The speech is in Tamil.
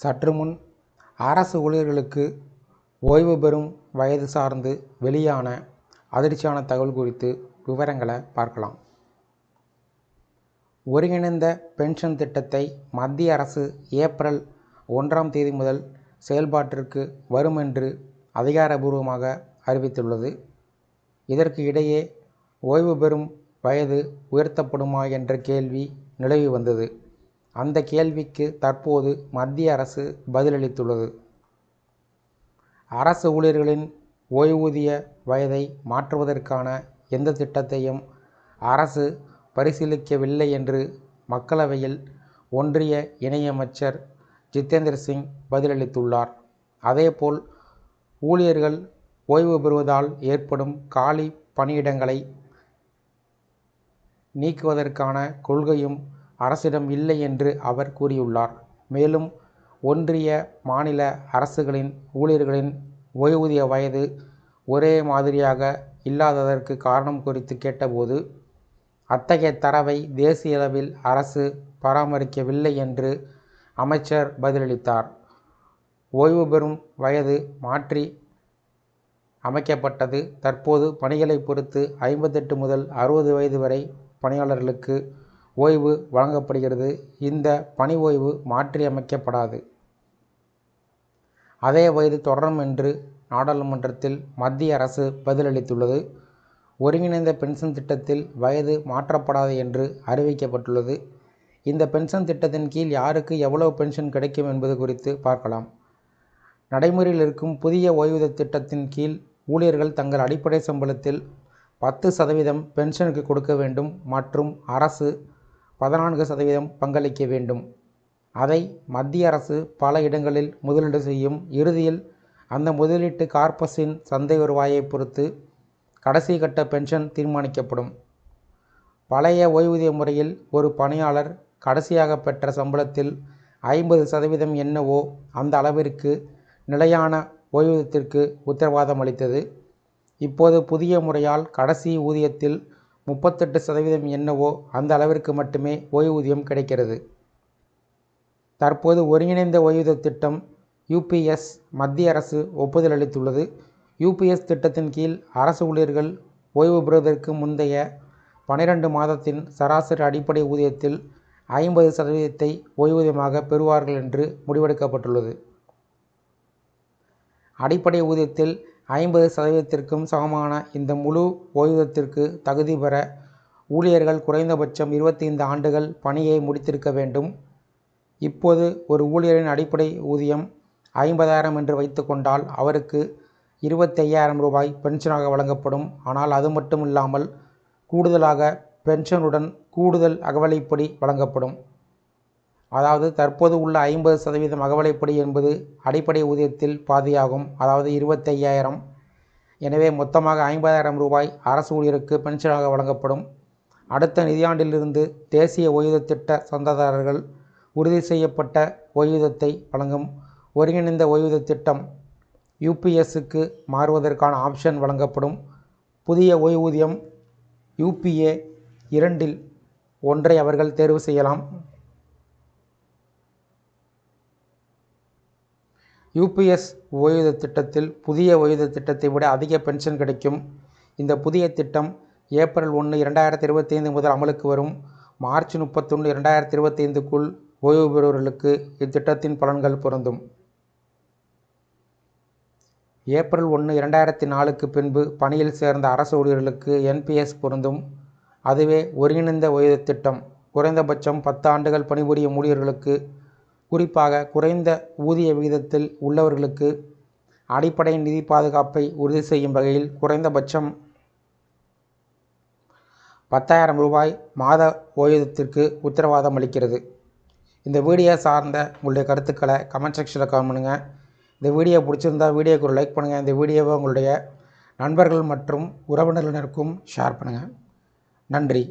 சற்றுமுன் அரசு ஊழியர்களுக்கு ஓய்வு பெறும் வயது சார்ந்து வெளியான அதிர்ச்சியான தகவல் குறித்து விவரங்களை பார்க்கலாம். ஒருங்கிணைந்த பென்ஷன் திட்டத்தை மத்திய அரசு ஏப்ரல் 1ஆம் தேதி முதல் செயல்பாட்டிற்கு வரும் என்று அதிகாரபூர்வமாக அறிவித்துள்ளது. இதற்கு இடையே ஓய்வு பெறும் வயது உயர்த்தப்படுமா என்ற கேள்வி நிலவி வந்தது. அந்த கேள்விக்கு தற்போது மத்திய அரசு பதிலளித்துள்ளது. அரசு ஊழியர்களின் ஓய்வூதிய வயதை மாற்றுவதற்கான எந்த திட்டத்தையும் அரசு பரிசீலிக்கவில்லை என்று மக்களவையில் ஒன்றிய இணையமைச்சர் ஜிதேந்திர சிங் பதிலளித்துள்ளார். அதேபோல் ஊழியர்கள் ஓய்வு பெறுவதால் ஏற்படும் காலி பணியிடங்களை நீக்குவதற்கான கொள்கையும் அரசிடம் இல்லை என்று அவர் கூறியுள்ளார். மேலும் ஒன்றிய மாநில அரசுகளின் ஊழியர்களின் ஓய்வூதிய வயது ஒரே மாதிரியாக இல்லாததற்கு காரணம் குறித்து கேட்டபோது அத்தகைய தரவை தேசிய அளவில் அரசு பராமரிக்கவில்லை என்று அமைச்சர் பதிலளித்தார். ஓய்வு பெறும் வயது மாற்றி அமைக்கப்பட்டது. தற்போது பணிகளை பொறுத்து 58 முதல் 60 வயது வரை பணியாளர்களுக்கு ஓய்வு வழங்கப்படுகிறது. இந்த பணி ஓய்வு மாற்றி அமைக்கப்படாது. அதே வயது தொடரும் என்று நாடாளுமன்றத்தில் மத்திய அரசு பதிலளித்துள்ளது. ஒருங்கிணைந்த பென்ஷன் திட்டத்தில் வயது மாற்றப்படாது என்று அறிவிக்கப்பட்டுள்ளது. இந்த பென்ஷன் திட்டத்தின் கீழ் யாருக்கு எவ்வளவு பென்ஷன் கிடைக்கும் என்பது குறித்து பார்க்கலாம். நடைமுறையில் இருக்கும் புதிய ஓய்வூதிய திட்டத்தின் கீழ் ஊழியர்கள் தங்கள் அடிப்படை சம்பளத்தில் 10% பென்ஷனுக்கு கொடுக்க வேண்டும் மற்றும் அரசு 14% பங்களிக்க வேண்டும். அதை மத்திய அரசு பல இடங்களில் முதலீடு செய்யும். இறுதியில் அந்த முதலீட்டு கார்பஸின் சந்தை வருவாயை பொறுத்து கடைசி கட்ட பென்ஷன் தீர்மானிக்கப்படும். பழைய ஓய்வூதிய முறையில் ஒரு பணியாளர் கடைசியாக பெற்ற சம்பளத்தில் 50% என்னவோ அந்த அளவிற்கு நிலையான ஓய்வூதியத்திற்கு உத்தரவாதம் அளித்தது. இப்போது புதிய முறையால் கடைசி ஊதியத்தில் 38% என்னவோ அந்த அளவிற்கு மட்டுமே ஓய்வூதியம் கிடைக்கிறது. தற்போது ஒருங்கிணைந்த ஓய்வூதிய திட்டம் UPS மத்திய அரசு ஒப்புதல் அளித்துள்ளது. UPS திட்டத்தின் கீழ் அரசு ஊழியர்கள் ஓய்வு பெறுவதற்கு முந்தைய 12 மாதத்தின் சராசரி அடிப்படை ஊதியத்தில் 50% ஓய்வூதியமாக பெறுவார்கள் என்று முடிவெடுக்கப்பட்டுள்ளது. அடிப்படை ஊதியத்தில் 50%க்கும் சமமான இந்த முழு ஓய்வூதியத்திற்கு தகுதி பெற ஊழியர்கள் குறைந்தபட்சம் 25 ஆண்டுகள் பணியை முடித்திருக்க வேண்டும். இப்போது ஒரு ஊழியரின் அடிப்படை ஊதியம் 50,000 என்று வைத்துக்கொண்டால் அவருக்கு 25,000 ரூபாய் பென்ஷனாக வழங்கப்படும். ஆனால் அது மட்டும் இல்லாமல் கூடுதலாக பென்ஷனுடன் கூடுதல் அகவிலைப்படி வழங்கப்படும். அதாவது தற்போது உள்ள 50% அகவிலைப்படி என்பது அடிப்படை ஊதியத்தில் பாதியாகும். அதாவது 25,000. எனவே மொத்தமாக 50,000 ரூபாய் அரசு ஊழியருக்கு பென்ஷனாக வழங்கப்படும். அடுத்த நிதியாண்டிலிருந்து தேசிய ஓய்வூதிய திட்ட சந்தாதாரர்கள் உறுதி செய்யப்பட்ட ஓய்வூதியத்தை வழங்கும் ஒருங்கிணைந்த ஓய்வூதிய திட்டம் UPSக்கு மாறுவதற்கான ஆப்ஷன் வழங்கப்படும். புதிய ஓய்வூதியம் UPA 2இல் ஒன்றை அவர்கள் தேர்வு செய்யலாம். UPS ஓய்வூதிய திட்டத்தில் புதிய ஓய்வூதிய திட்டத்தை விட அதிக பென்ஷன் கிடைக்கும். இந்த புதிய திட்டம் ஏப்ரல் 1, 2025 முதல் அமலுக்கு வரும். மார்ச் 31, 2025க்குள் ஓய்வு பெறுபவர்களுக்கு இத்திட்டத்தின் பலன்கள் பொருந்தும். ஏப்ரல் 1, 2004க்கு பின்பு பணியில் சேர்ந்த அரசு ஊழியர்களுக்கு NPS பொருந்தும். அதுவே ஒருங்கிணைந்த ஓய்வூதிய திட்டம் குறைந்தபட்சம் 10 ஆண்டுகள் பணிபுரியும் ஊழியர்களுக்கு, குறிப்பாக குறைந்த ஊதிய விகிதத்தில் உள்ளவர்களுக்கு அடிப்படை நிதி பாதுகாப்பை உறுதி செய்யும் வகையில் குறைந்தபட்சம் 10,000 ரூபாய் மாத ஓய்வூதியத்திற்கு உத்தரவாதம் அளிக்கிறது. இந்த வீடியோ சார்ந்த உங்களுடைய கருத்துக்களை கமெண்ட் செக்ஷனில் கமெண்ட் பண்ணுங்கள். இந்த வீடியோ பிடிச்சிருந்தால் வீடியோக்கு ஒரு லைக் பண்ணுங்கள். இந்த வீடியோவை உங்களுடைய நண்பர்கள் மற்றும் உறவினர்களுக்கும் ஷேர் பண்ணுங்கள். நன்றி.